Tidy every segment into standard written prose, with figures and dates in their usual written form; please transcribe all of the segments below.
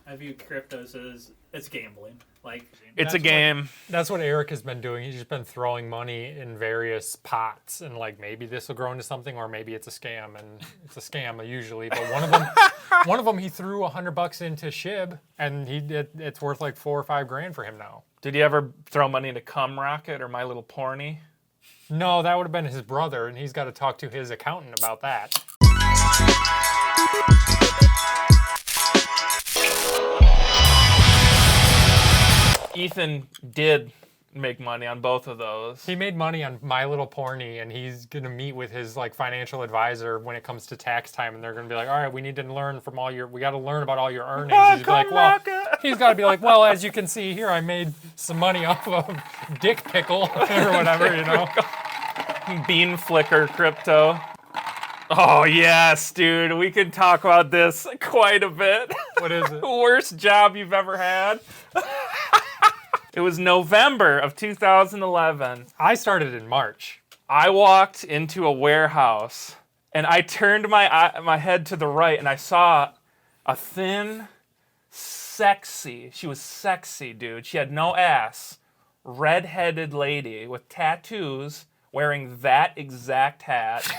I view cryptos as it's gambling. Like It's a game. That's what Eric has been doing. He's just been throwing money in various pots, and like maybe this will grow into something, or maybe it's a scam, and it's a scam usually. But one of them, he threw $100 into SHIB, and it's worth like $4 or $5 grand for him now. Did he ever throw money into Cum Rocket or My Little Pony? No, that would have been his brother, and he's got to talk to his accountant about that. Ethan did make money on both of those. He made money on My Little Pony, and he's gonna meet with his like financial advisor when it comes to tax time, and they're gonna be like, "All right, we need to learn from we got to learn about all your earnings." He's like, "Well," he's got to be like, "Well, as you can see here, I made some money off of Dick Pickle or whatever, you know." Bean Flicker crypto. Oh yes, dude, we could talk about this quite a bit. What is it? Worst job you've ever had. It was November of 2011. I started in March. I walked into a warehouse and I turned my head to the right and I saw a thin, sexy, she was sexy, dude. She had no ass, red-headed lady with tattoos wearing that exact hat.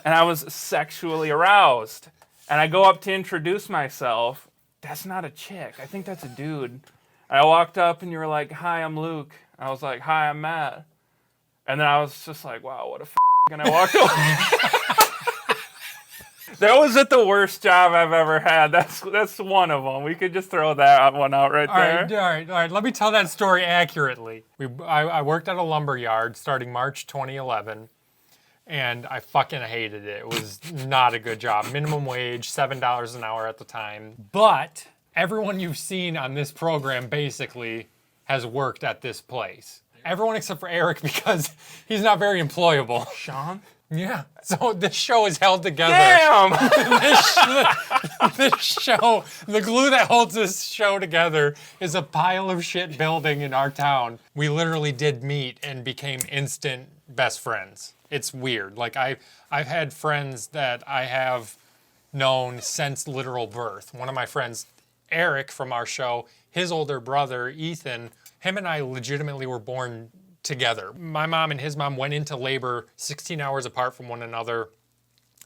And I was sexually aroused. And I go up to introduce myself. That's not a chick. I think that's a dude. I walked up and you were like, "Hi, I'm Luke." I was like, "Hi, I'm Matt." And then I was just like, "Wow, what a f***." And I walked away. That wasn't the worst job I've ever had. That's one of them. We could just throw that one out right there. All right. Let me tell that story accurately. I worked at a lumber yard starting March 2011, and I fucking hated it. It was not a good job. Minimum wage, $7 an hour at the time. But everyone you've seen on this program basically has worked at this place. Everyone except for Eric, because he's not very employable. Sean? Yeah. So this show is held together. Damn! This show, the glue that holds this show together is a pile of shit building in our town. We literally did meet and became instant best friends. It's weird. Like I've had friends that I have known since literal birth. One of my friends, Eric from our show, his older brother, Ethan, him and I legitimately were born together. My mom and his mom went into labor 16 hours apart from one another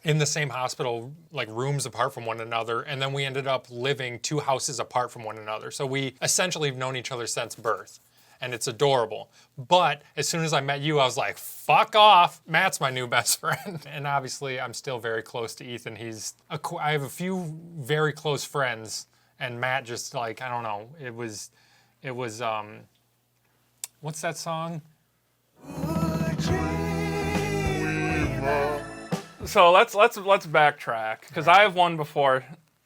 in the same hospital, like rooms apart from one another, and then we ended up living 2 houses apart from one another. So we essentially have known each other since birth, and it's adorable. But as soon as I met you, I was like, fuck off, Matt's my new best friend. And obviously I'm still very close to Ethan. I have a few very close friends, and Matt just like, I don't know, it was what's that song? So let's backtrack, because I have one before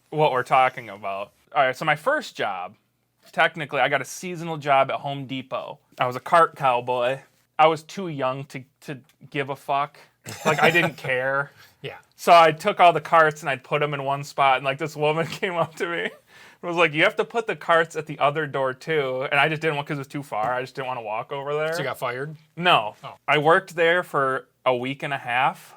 what we're talking about. All right, so my first job, technically, I got a seasonal job at Home Depot. I was a cart cowboy. I was too young to give a fuck. Like, I didn't care. Yeah. So I took all the carts and I'd put them in one spot, and like this woman came up to me. It was like, "You have to put the carts at the other door too." And I just didn't want, because it was too far. I just didn't want to walk over there. So you got fired? No. Oh. I worked there for a week and a half,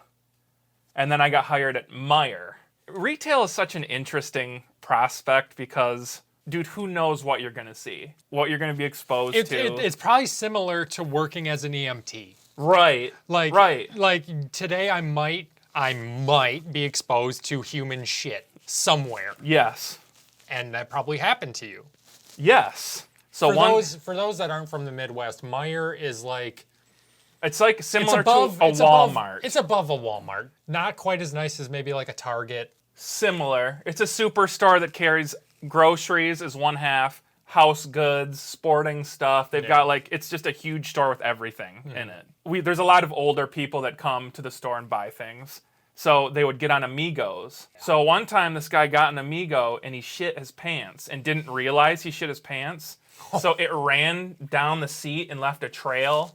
and then I got hired at Meijer. Retail is such an interesting prospect because, dude, who knows what you're going to see, what you're going to be exposed to. It's probably similar to working as an EMT. Right. Like today I might be exposed to human shit somewhere. Yes. And that probably happened to you. Yes. So for those that aren't from the Midwest, Meijer is like, it's like similar to a Walmart. It's above a Walmart. Not quite as nice as maybe like a Target. Similar. It's a superstore that carries groceries as one half, house goods, sporting stuff. They've got like, it's just a huge store with everything in it. There's a lot of older people that come to the store and buy things. So they would get on Amigos. So one time this guy got an Amigo and he shit his pants and didn't realize he shit his pants. So it ran down the seat and left a trail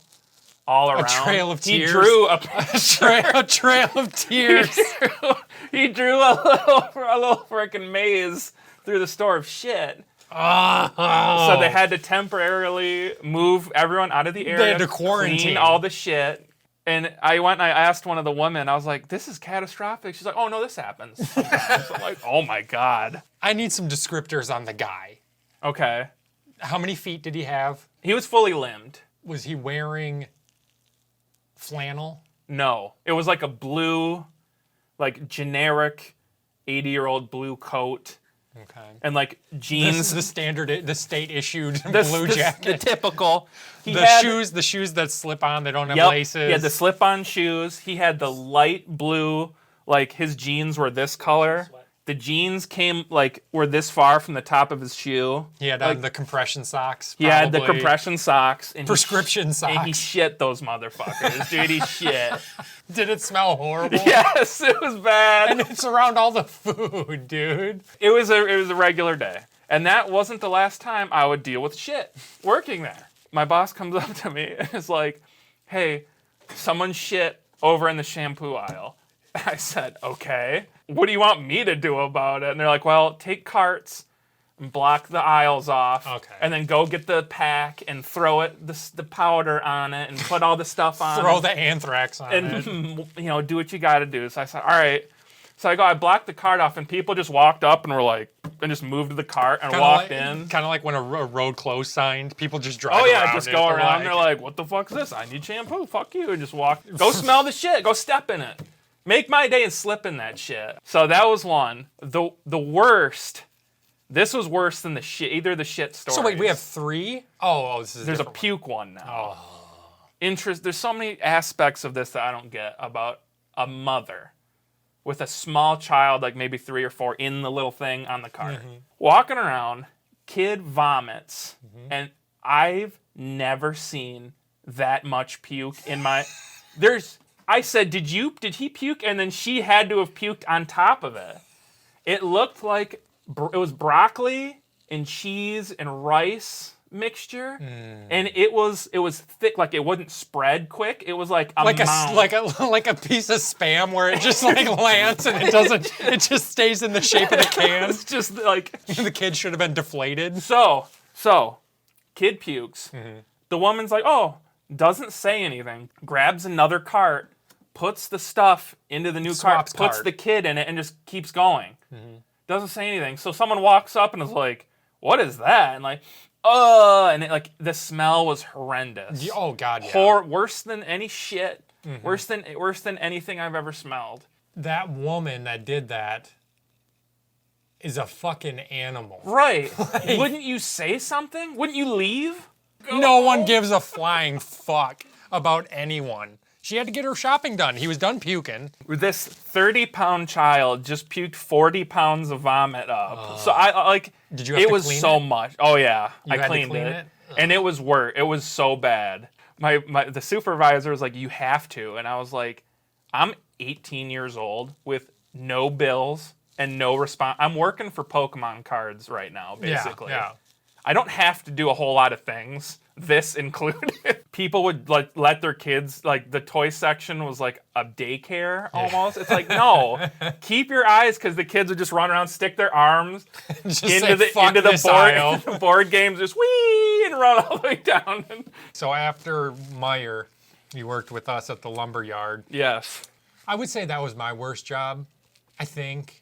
all around. A trail of tears. He drew a trail of tears. He drew a little freaking maze through the store of shit. Oh. So they had to temporarily move everyone out of the area. They had to quarantine clean all the shit. And I went and I asked one of the women, I was like, this is catastrophic. She's like, oh, no, this happens sometimes. I'm like, oh, my God. I need some descriptors on the guy. Okay. How many feet did he have? He was fully limbed. Was he wearing flannel? No. It was like a blue, like generic 80-year-old blue coat. Okay. And like jeans. This is the standard, the state issued blue jacket. The typical. The shoes that slip on, they don't have laces. He had the slip-on shoes. He had the light blue, like his jeans were this color. The jeans were this far from the top of his shoe. He had on the compression socks. He had the compression socks. And prescription socks. And he shit those motherfuckers, dude. He shit. Did it smell horrible? Yes, it was bad. And it's around all the food, dude. It was a regular day. And that wasn't the last time I would deal with shit working there. My boss comes up to me and is like, hey, someone shit over in the shampoo aisle. I said, okay. What do you want me to do about it? And they're like, well, take carts and block the aisles off. Okay. And then go get the pack and throw the powder on it and put all the stuff on Throw it. the anthrax on it. And, do what you got to do. So I said, all right. So I blocked the cart off, and people just walked up and were like, and just moved to the cart and walked in. Kind of like when a road closed signed, people just drive around. Oh, yeah, just go around. They're like, what the fuck is this? I need shampoo. Fuck you. And just walk. Go smell the shit. Go step in it. Make my day and slip in that shit. So that was one. The worst. This was worse than the shit. Either the shit stories. So wait, we have 3? Oh, this is. There's a puke one now. There's so many aspects of this that I don't get about a mother with a small child, like maybe 3 or 4, in the little thing on the cart. Mm-hmm. Walking around, kid vomits, and I've never seen that much puke in my. I said, did he puke? And then she had to have puked on top of it. It looked like it was broccoli and cheese and rice mixture, and it was thick, like it wouldn't spread quick. It was like a mound. like a piece of Spam where it just like lands and it doesn't. It just stays in the shape of the can. It's just like the kid should have been deflated. So kid pukes. Mm-hmm. The woman's like, oh, doesn't say anything. Grabs another cart. Puts the stuff into the new cart, puts the kid in it, and just keeps going. Mm-hmm. Doesn't say anything. So someone walks up and is like, what is that? And like, and it, like the smell was horrendous. Oh, God, yeah. Worse than any shit. Mm-hmm. Worse than anything I've ever smelled. That woman that did that is a fucking animal. Right. Wouldn't you say something? Wouldn't you leave? No one gives a flying fuck about anyone. She had to get her shopping done. He was done puking. This 30-pound child just puked 40 pounds of vomit up. So I like. Did you have to clean it? It was so much. Oh yeah, I cleaned clean it, and it was worse. It was so bad. The supervisor was like, "You have to," and I was like, "I'm 18 years old with no bills and no response. I'm working for Pokemon cards right now, basically. Yeah. I don't have to do a whole lot of things." This included. People would like let their kids, like the toy section was like a daycare almost. It's like, no, keep your eyes, because the kids would just run around, stick their arms into the board games, just whee, and run all the way down. So after Meyer, you worked with us at the lumber yard. Yes. I would say that was my worst job, I think,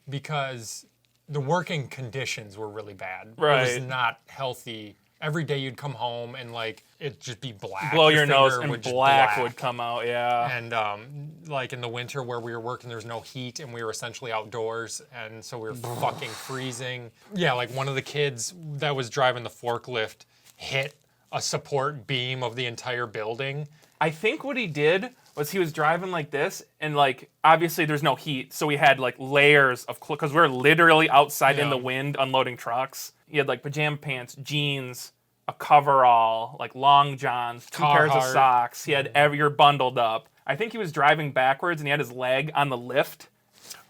because the working conditions were really bad. Right. It was not healthy. Every day you'd come home and like it'd just be black. Blow your nose and black would come out, yeah. And like in the winter where we were working, there was no heat and we were essentially outdoors, and so we were fucking freezing. Yeah, like one of the kids that was driving the forklift hit a support beam of the entire building. I think what he did was he was driving like this, and like obviously there's no heat, so we had like layers of because we were literally outside in the wind unloading trucks. He had like pajama pants, jeans, a coverall, like long johns, 2 pairs of socks. He had you're bundled up. I think he was driving backwards and he had his leg on the lift.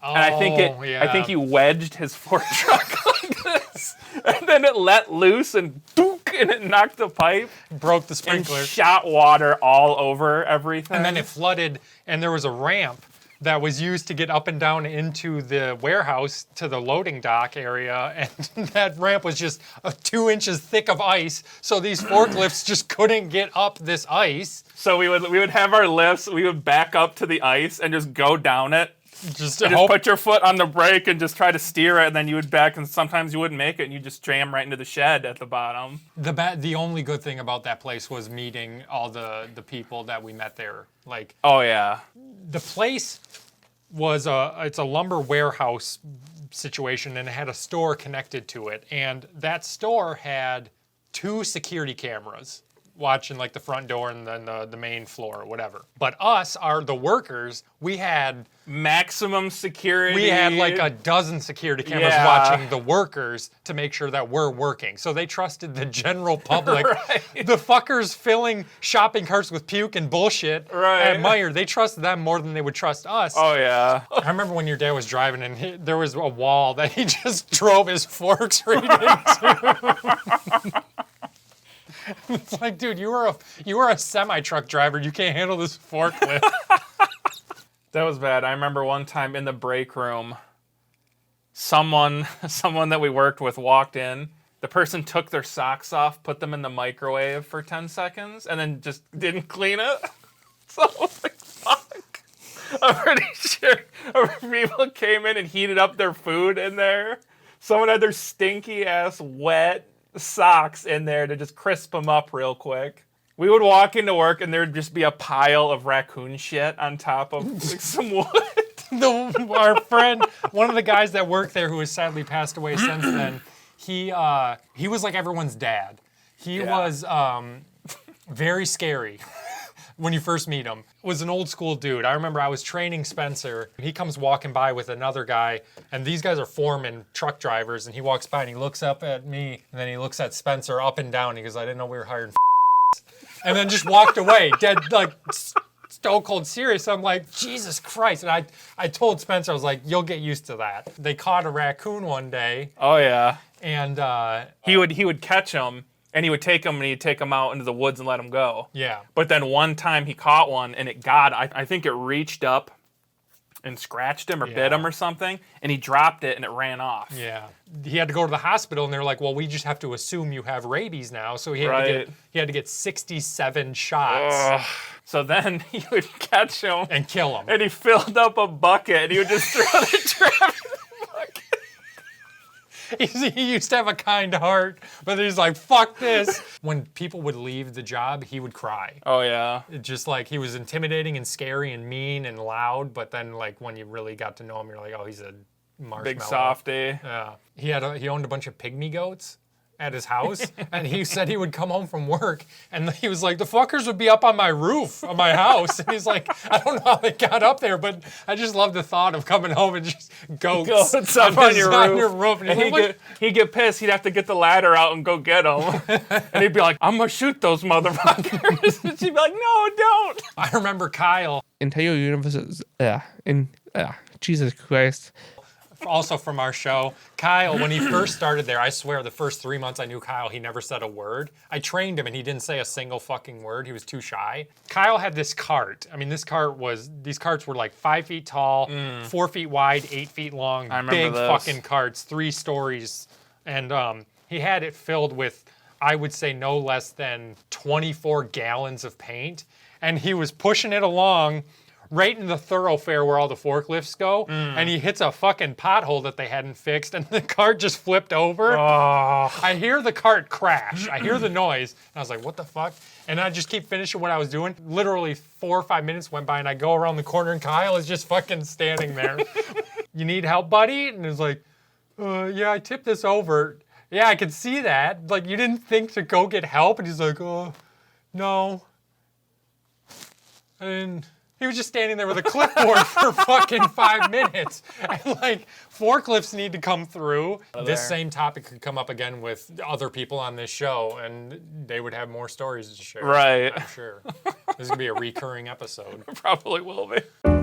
Oh, and I think he wedged his fork truck like this. And then it let loose and dook, and it knocked the pipe. Broke the sprinkler. And shot water all over everything. And then it flooded, and there was a ramp that was used to get up and down into the warehouse to the loading dock area, and that ramp was just 2 inches thick of ice, so these forklifts just couldn't get up this ice. So we would have our lifts, we would back up to the ice and just go down it. Just Put your foot on the brake and just try to steer it, and then you would back, and sometimes you wouldn't make it, and you just jam right into the shed at the bottom. The only good thing about that place was meeting all the people that we met there. Like, Oh yeah. the place was it's a lumber warehouse situation, and it had a store connected to it, and that store had 2 security cameras watching like the front door and then the main floor or whatever. But the workers, we had Maximum security. We had like a dozen security cameras Yeah. watching the workers to make sure that we're working. So they trusted the general public. Right. The fuckers filling shopping carts with puke and bullshit Right. at Meijer, they trusted them more than they would trust us. Oh yeah. I remember when your dad was driving and there was a wall that he just drove his forks right into. It's like, dude, you were a semi-truck driver. You can't handle this forklift. That was bad. I remember one time in the break room, someone that we worked with walked in. The person took their socks off, put them in the microwave for 10 seconds, and then just didn't clean it. So I was like, fuck. I'm pretty sure people came in and heated up their food in there. Someone had their stinky ass wet socks in there to just crisp them up real quick. We would walk into work and there'd just be a pile of raccoon shit on top of like, some wood. Our friend, one of the guys that worked there who has sadly passed away since then, he was like everyone's dad. He was very scary when you first meet him. Was an old school dude. I remember I was training Spencer. He comes walking by with another guy, and these guys are foreman truck drivers, and he walks by and he looks up at me, and then he looks at Spencer up and down. He goes, I didn't know we were hiring and then just walked away, dead, like, stone cold serious. I'm like, Jesus Christ. And I told Spencer, I was like, you'll get used to that. They caught a raccoon one day. Oh yeah. And he would catch them and he would take them and he'd take them out into the woods and let them go. yeah. But then one time he caught one and I think it reached up and scratched him or bit him or something, and he dropped it and it ran off. Yeah. He had to go to the hospital, and they're like, well, we just have to assume you have rabies now. So he had to get 67 shots. Ugh. So then he would catch him And kill him. and he filled up a bucket and he would just throw the trap in the bucket. He used to have a kind heart, but he's like, fuck this. When people would leave the job, he would cry. Oh yeah. It just like, he was intimidating and scary and mean and loud, but then like when you really got to know him, you're like, oh, he's a marshmallow. Big softy. Yeah. He owned a bunch of pygmy goats at his house, and he said he would come home from work, and he was like, the fuckers would be up on my roof of my house. And he's like, I don't know how they got up there, but I just love the thought of coming home and just goats up on your roof. And he'd get pissed. He'd have to get the ladder out and go get them. And he'd be like, I'm going to shoot those motherfuckers. And she'd be like, no, don't. I remember Kyle, Entire universe is, Jesus Christ. also from our show. Kyle, when he first started there, I swear the first 3 months I knew Kyle, he never said a word. I trained him and he didn't say a single fucking word. He was too shy. Kyle had this cart. I mean, these carts were like 5 feet tall, 4 feet wide, 8 feet long, I remember big those. fucking carts, 3 stories. And he had it filled with, I would say, no less than 24 gallons of paint. And he was pushing it along right in the thoroughfare where all the forklifts go, and he hits a fucking pothole that they hadn't fixed, and the cart just flipped over. Oh. I hear the cart crash. I hear the noise, and I was like, what the fuck? And I just keep finishing what I was doing. Literally 4 or 5 minutes went by, and I go around the corner, and Kyle is just fucking standing there. You need help, buddy? And he's like, yeah, I tipped this over. Yeah, I could see that. Like, you didn't think to go get help? And he's like, oh, no. And he was just standing there with a clipboard for fucking 5 minutes. And like, forklifts need to come through. This same topic could come up again with other people on this show, and they would have more stories to share. Right. I'm sure. This is gonna be a recurring episode. Probably will be.